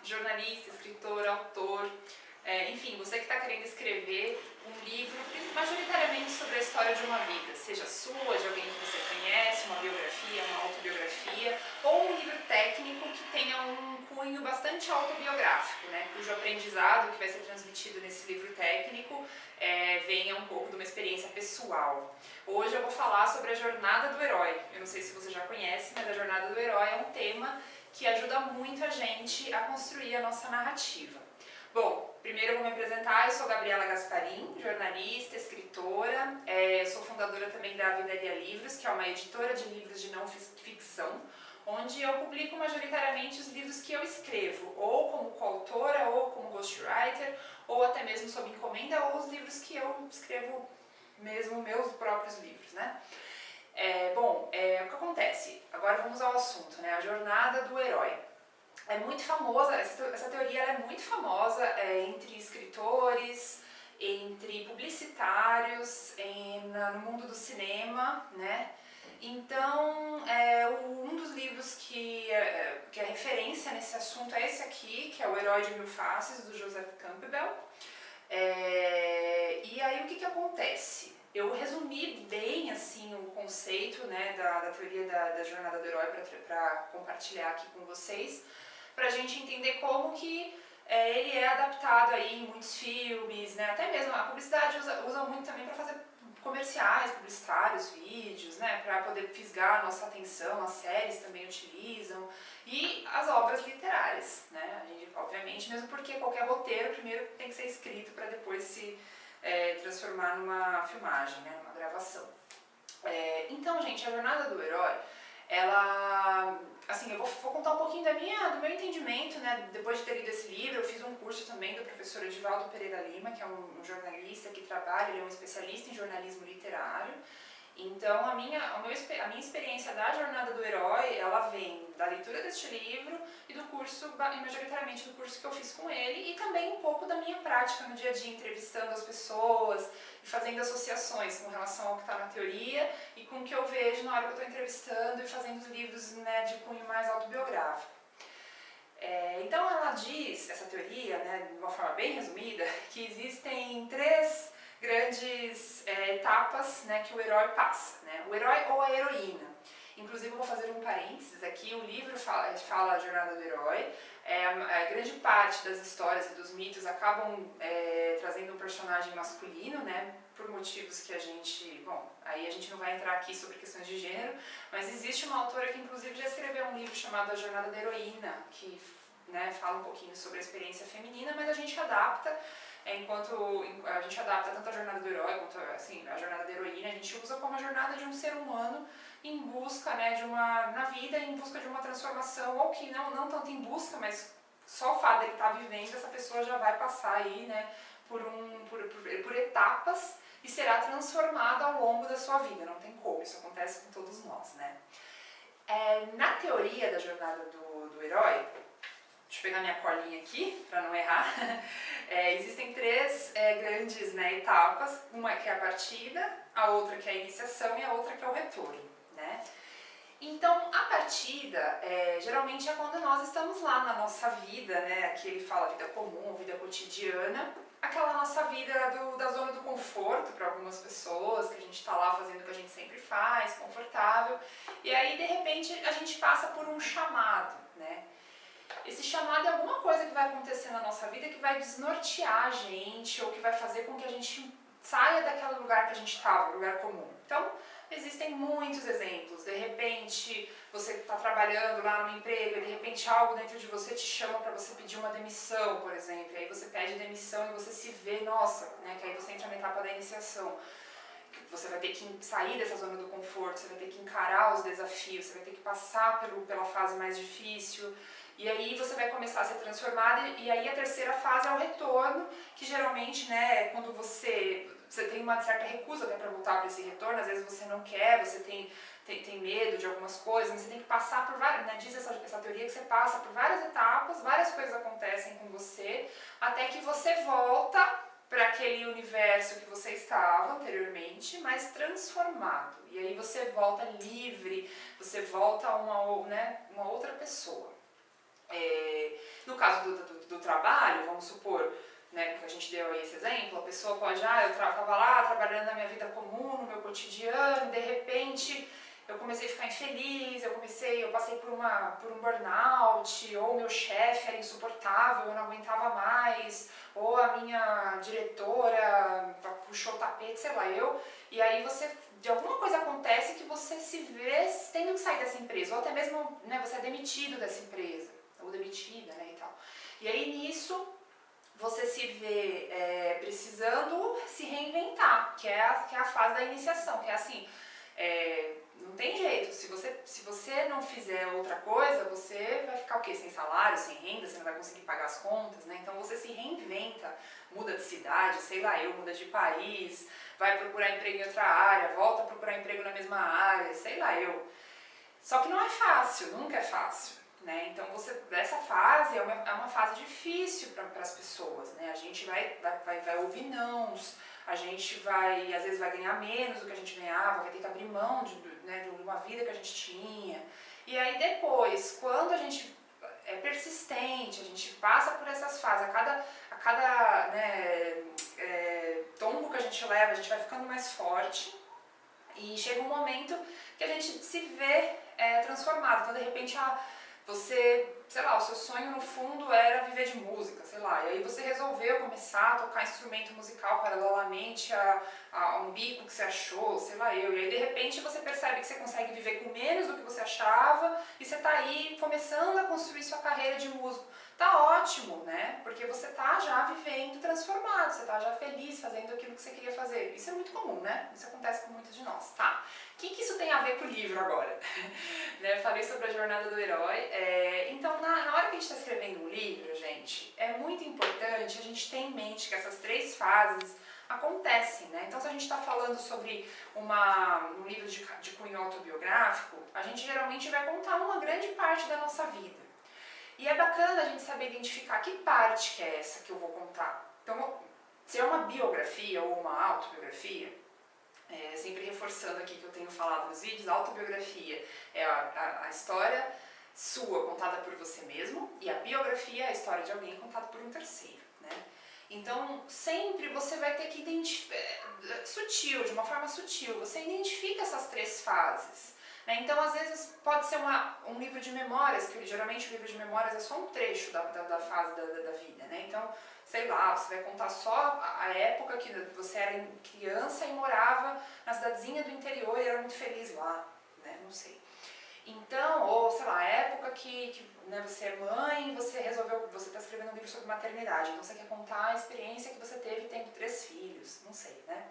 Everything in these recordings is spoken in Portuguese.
jornalista, escritor, autor, enfim, você que está querendo escrever um livro majoritariamente sobre a história de uma vida, seja sua, de alguém que você conhece, uma biografia, uma autobiografia, ou um livro técnico que tenha um cunho bastante autobiográfico, né, cujo aprendizado que vai ser transmitido nesse livro técnico venha um pouco de uma experiência pessoal. Hoje eu vou falar sobre a jornada do herói. Eu não sei se você já conhece, mas a jornada do herói é um tema que ajuda muito a gente a construir a nossa narrativa. Bom, primeiro eu vou me apresentar, eu sou Gabriela Gasparim, jornalista, escritora, eu sou fundadora também da Vidaria Livros, que é uma editora de livros de não ficção, onde eu publico majoritariamente os livros que eu escrevo, ou como coautora, ou como ghostwriter, ou até mesmo sob encomenda, ou os livros que eu escrevo mesmo, meus próprios livros, né? O que acontece? Agora vamos ao assunto, né? A jornada do herói. É muito famosa, essa teoria ela é muito famosa entre escritores, entre publicitários, no mundo do cinema, né? Então, um dos livros que é referência nesse assunto é esse aqui, que é O Herói de Mil Faces, do Joseph Campbell. E aí o que acontece? Eu resumi bem assim o conceito, né, da teoria da jornada do herói para compartilhar aqui com vocês, para a gente entender como que ele é adaptado aí em muitos filmes, né? Até mesmo a publicidade usa muito também para fazer comerciais publicitários, vídeos, né? Para poder fisgar a nossa atenção, as séries também utilizam, e as obras literárias, né? A gente, obviamente, mesmo porque qualquer roteiro primeiro tem que ser escrito para depois se transformar numa filmagem, né? Numa gravação. Então, gente, a jornada do herói, ela, assim, eu vou contar um pouquinho do meu entendimento, né, depois de ter lido esse livro. Eu fiz um curso também do professor Edivaldo Pereira Lima, que é um jornalista que trabalha, ele é um especialista em jornalismo literário. Então, a minha experiência da jornada do herói, ela vem da leitura deste livro e do curso, e majoritariamente do curso que eu fiz com ele, e também um pouco da minha prática no dia a dia, entrevistando as pessoas e fazendo associações com relação ao que está na teoria e com o que eu vejo na hora que eu estou entrevistando e fazendo os livros, né, de cunho mais autobiográfico. Então ela diz, essa teoria, né, de uma forma bem resumida, que existem três grandes etapas, né, que o herói passa, né? O herói ou a heroína. Inclusive eu vou fazer um parênteses aqui, o livro fala a jornada do herói, a grande parte das histórias e dos mitos acabam trazendo um personagem masculino, né, por motivos que a gente, bom, aí a gente não vai entrar aqui sobre questões de gênero, mas existe uma autora que inclusive já escreveu um livro chamado A Jornada da Heroína, que, né, fala um pouquinho sobre a experiência feminina, mas a gente adapta, enquanto a gente adapta tanto a jornada do herói quanto assim, a jornada da heroína, a gente usa como a jornada de um ser humano em busca, né, na vida, em busca de uma transformação, ou que não tanto em busca, mas só o fato de ele estar vivendo, essa pessoa já vai passar aí, né, por etapas e será transformada ao longo da sua vida, não tem como, isso acontece com todos nós, né. Na teoria da jornada do herói, deixa eu pegar minha colinha aqui, para não errar, existem três grandes, né, etapas, uma que é a partida, a outra que é a iniciação e a outra que é o retorno, né. Então, a partida, geralmente é quando nós estamos lá na nossa vida, né, aqui ele fala vida comum, vida cotidiana, aquela nossa vida da zona do conforto para algumas pessoas, que a gente está lá fazendo o que a gente sempre faz, confortável, e aí, de repente, a gente passa por um chamado, né. Esse chamado é alguma coisa que vai acontecer na nossa vida que vai desnortear a gente, ou que vai fazer com que a gente saia daquele lugar que a gente estava, lugar comum. Então, existem muitos exemplos. De repente, você está trabalhando lá no emprego e de repente algo dentro de você te chama para você pedir uma demissão, por exemplo. E aí você pede demissão e você se vê, nossa, né, que aí você entra na etapa da iniciação. Você vai ter que sair dessa zona do conforto, você vai ter que encarar os desafios, você vai ter que passar pela fase mais difícil. E aí você vai começar a ser transformada, e aí a terceira fase é o retorno, que geralmente, né, quando você tem uma certa recusa até para voltar para esse retorno, às vezes você não quer, você tem medo de algumas coisas, mas você tem que passar por várias, né, diz essa teoria que você passa por várias etapas, várias coisas acontecem com você, até que você volta para aquele universo que você estava anteriormente, mas transformado. E aí você volta livre, você volta a uma outra pessoa. No caso do trabalho, vamos supor, né, que a gente deu aí esse exemplo, a pessoa pode, eu estava lá trabalhando na minha vida comum, no meu cotidiano, de repente eu comecei a ficar infeliz, eu passei por um burnout, ou meu chefe era insuportável, eu não aguentava mais, ou a minha diretora puxou o tapete, sei lá, e aí de alguma coisa acontece que você se vê tendo que sair dessa empresa, ou até mesmo, né, você é demitido dessa empresa, ou demitida, né, e tal. E aí nisso você se vê precisando se reinventar, que é a fase da iniciação, que é assim, não tem jeito, se você não fizer outra coisa, você vai ficar o quê? Sem salário, sem renda, você não vai conseguir pagar as contas, né? Então você se reinventa, muda de cidade, sei lá, muda de país, vai procurar emprego em outra área, volta a procurar emprego na mesma área, sei lá, Só que não é fácil, nunca é fácil, né? Então essa fase é uma fase difícil para as pessoas, né? A gente vai ouvir nãos, a gente às vezes vai ganhar menos do que a gente ganhava, vai ter que abrir mão de uma vida que a gente tinha. E aí depois, quando a gente é persistente, a gente passa por essas fases, a cada tombo que a gente leva, a gente vai ficando mais forte e chega um momento que a gente se vê transformado. Então de repente você, sei lá, o seu sonho no fundo era viver de música, sei lá, e aí você resolveu começar a tocar instrumento musical paralelamente a um bico que você achou, sei lá, e aí de repente você percebe que você consegue viver com menos do que você achava e você tá aí começando a construir sua carreira de músico. Tá ótimo, né? Porque você tá já vivendo transformado, você tá já feliz fazendo aquilo que você queria fazer. Isso é muito comum, né? Isso acontece com muitos de nós. Tá, o que isso tem a ver com o livro agora? Né? Falei sobre a jornada do herói. Então, na hora que a gente está escrevendo um livro, gente, é muito importante a gente ter em mente que essas 3 fases acontecem, né? Então, se a gente está falando sobre um livro de cunho autobiográfico, a gente geralmente vai contar uma grande parte da nossa vida. E é bacana a gente saber identificar que parte que é essa que eu vou contar. Então, se é uma biografia ou uma autobiografia, sempre reforçando aqui que eu tenho falado nos vídeos, a autobiografia é a história sua contada por você mesmo e a biografia é a história de alguém contada por um terceiro, né? Então, sempre você vai ter que identificar, de uma forma sutil, você identifica essas 3 fases. Né? Então, às vezes, pode ser um livro de memórias, que geralmente o livro de memórias é só um trecho da fase da vida, né? Então, sei lá, você vai contar só a época que você era criança e morava na cidadezinha do interior e era muito feliz lá, né? Não sei. Então, ou sei lá, a época que você é mãe e você está escrevendo um livro sobre maternidade, então você quer contar a experiência que você teve tendo 3 filhos, não sei, né?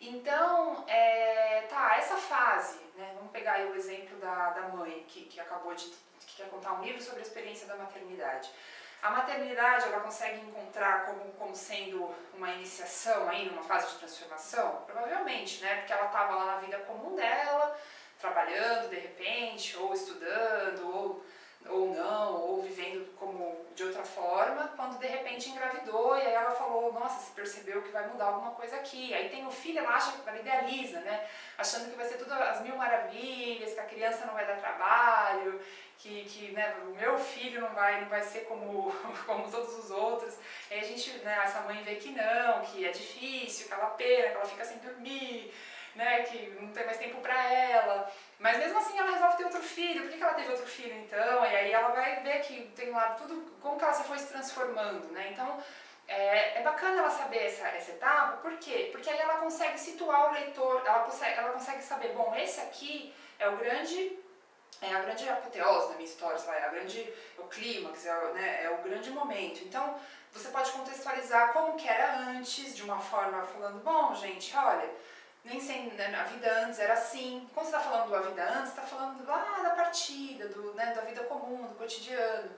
Então, essa fase, né, vamos pegar aí o exemplo da mãe que quer contar um livro sobre a experiência da maternidade. A maternidade, ela consegue encontrar como sendo uma iniciação aí numa fase de transformação? Provavelmente, né, porque ela estava lá na vida comum dela, trabalhando de repente, ou estudando, ou não, ou vivendo de outra forma, quando de repente engravidou e aí ela falou, nossa, se percebeu que vai mudar alguma coisa aqui. Aí tem o filho, ela acha que ela idealiza, né? Achando que vai ser tudo as mil maravilhas, que a criança não vai dar trabalho, que né, o meu filho não vai ser como todos os outros. E aí a gente, né, essa mãe vê que não, que é difícil, que ela pena, que ela fica sem dormir, né, que não tem mais tempo pra ela, mas mesmo assim ela resolve ter outro filho. Por que ela teve outro filho então? E aí ela vai ver que tem lá tudo, como que ela se foi se transformando, né? Então é bacana ela saber essa etapa, por quê? Porque aí ela consegue situar o leitor, ela consegue saber, bom, esse aqui é a grande apoteose da minha história, o clímax, né, é o grande momento. Então você pode contextualizar como que era antes, de uma forma falando, bom gente, olha, nem sempre, né, a vida antes era assim. Quando você está falando da vida antes, você está falando lá da partida, da vida comum, do cotidiano.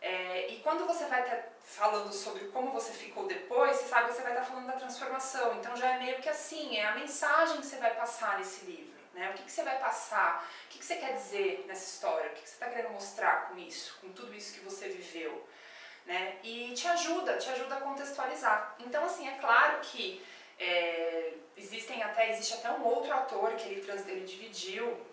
E quando você vai estar falando sobre como você ficou depois, você sabe que você vai estar falando da transformação. Então já é meio que assim, é a mensagem que você vai passar nesse livro. Né? O que você vai passar, o que você quer dizer nessa história, o que você está querendo mostrar com isso, com tudo isso que você viveu. Né? E te ajuda a contextualizar. Então assim, é claro que existe até um outro ator que ele dividiu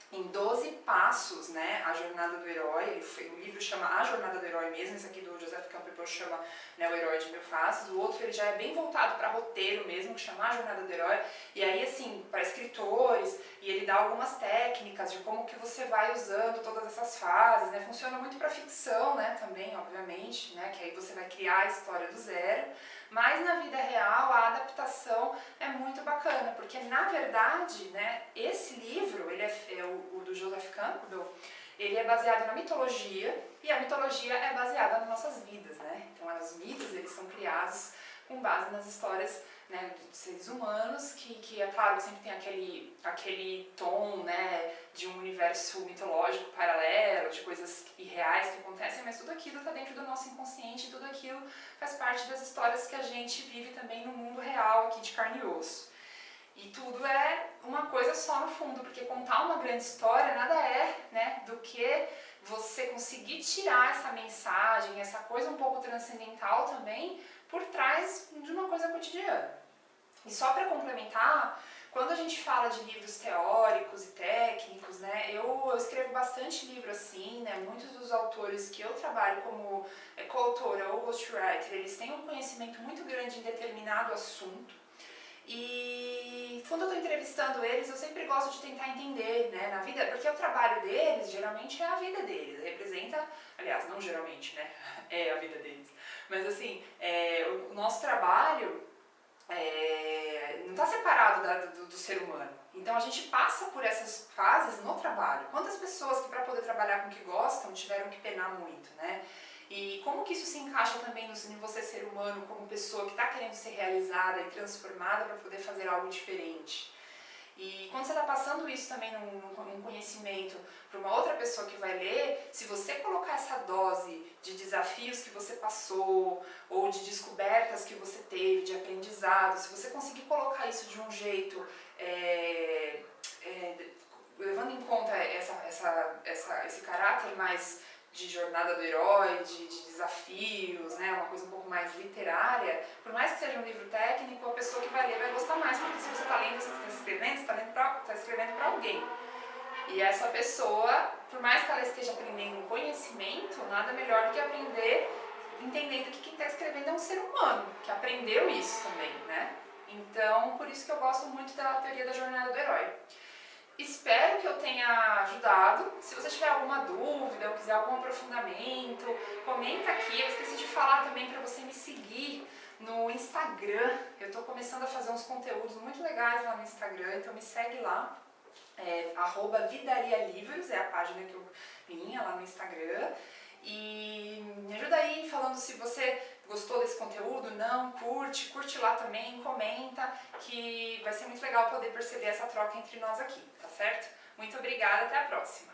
em 12 passos, né, a jornada do herói. O livro chama A Jornada do Herói mesmo, esse aqui do Joseph Campbell chama, né, O Herói de Mil Faces. O outro ele já é bem voltado para roteiro mesmo, que chama A Jornada do Herói, e aí assim, para escritores, e ele dá algumas técnicas de como que você vai usando todas essas fases, né, funciona muito para ficção, né, também, obviamente, né, que aí você vai criar a história do zero, mas na vida real a adaptação é muito bacana, porque na verdade, né, esse livro, ele é o do Joseph Campbell, ele é baseado na mitologia, e a mitologia é baseada nas nossas vidas, né? Então os mitos, eles são criados com base nas histórias, né, de seres humanos, que é claro, sempre tem aquele tom, né, de um universo mitológico paralelo, de coisas irreais que acontecem, mas tudo aquilo está dentro do nosso inconsciente, tudo aquilo faz parte das histórias que a gente vive também no mundo real, aqui de carne e osso. E tudo é uma coisa só no fundo, porque contar uma grande história nada é, né, do que você conseguir tirar essa mensagem, essa coisa um pouco transcendental também, por trás de uma coisa cotidiana. E só para complementar, quando a gente fala de livros teóricos e técnicos, né, eu escrevo bastante livro assim, né, muitos dos autores que eu trabalho como coautora ou ghostwriter, eles têm um conhecimento muito grande em determinado assunto. E quando eu estou entrevistando eles, eu sempre gosto de tentar entender, né, na vida, porque o trabalho deles, geralmente, é a vida deles, representa, aliás, não geralmente, né, é a vida deles, mas assim, o nosso trabalho não está separado do ser humano, então a gente passa por essas fases no trabalho. Quantas pessoas que para poder trabalhar com o que gostam tiveram que penar muito, né? E como que isso se encaixa também em você ser humano, como pessoa que está querendo ser realizada e transformada para poder fazer algo diferente. E quando você está passando isso também num conhecimento para uma outra pessoa que vai ler, se você colocar essa dose de desafios que você passou, ou de descobertas que você teve, de aprendizado, se você conseguir colocar isso de um jeito, levando em conta esse caráter mais de jornada do herói, de desafios, né, uma coisa um pouco mais literária, por mais que seja um livro técnico, a pessoa que vai ler vai gostar mais, porque se você está lendo, você está escrevendo, você está escrevendo para alguém. E essa pessoa, por mais que ela esteja aprendendo um conhecimento, nada melhor do que aprender entendendo que quem está escrevendo é um ser humano, que aprendeu isso também, né? Então, por isso que eu gosto muito da teoria da jornada do herói. Espero que eu tenha ajudado. Se você tiver alguma dúvida ou quiser algum aprofundamento, comenta aqui. Eu esqueci de falar também para você me seguir no Instagram. Eu estou começando a fazer uns conteúdos muito legais lá no Instagram, então me segue lá. @vidarialivros é a página que eu minha lá no Instagram. E me ajuda aí falando se você gostou desse conteúdo, não, curte lá também, comenta, que vai ser muito legal poder perceber essa troca entre nós aqui, tá certo? Muito obrigada, até a próxima!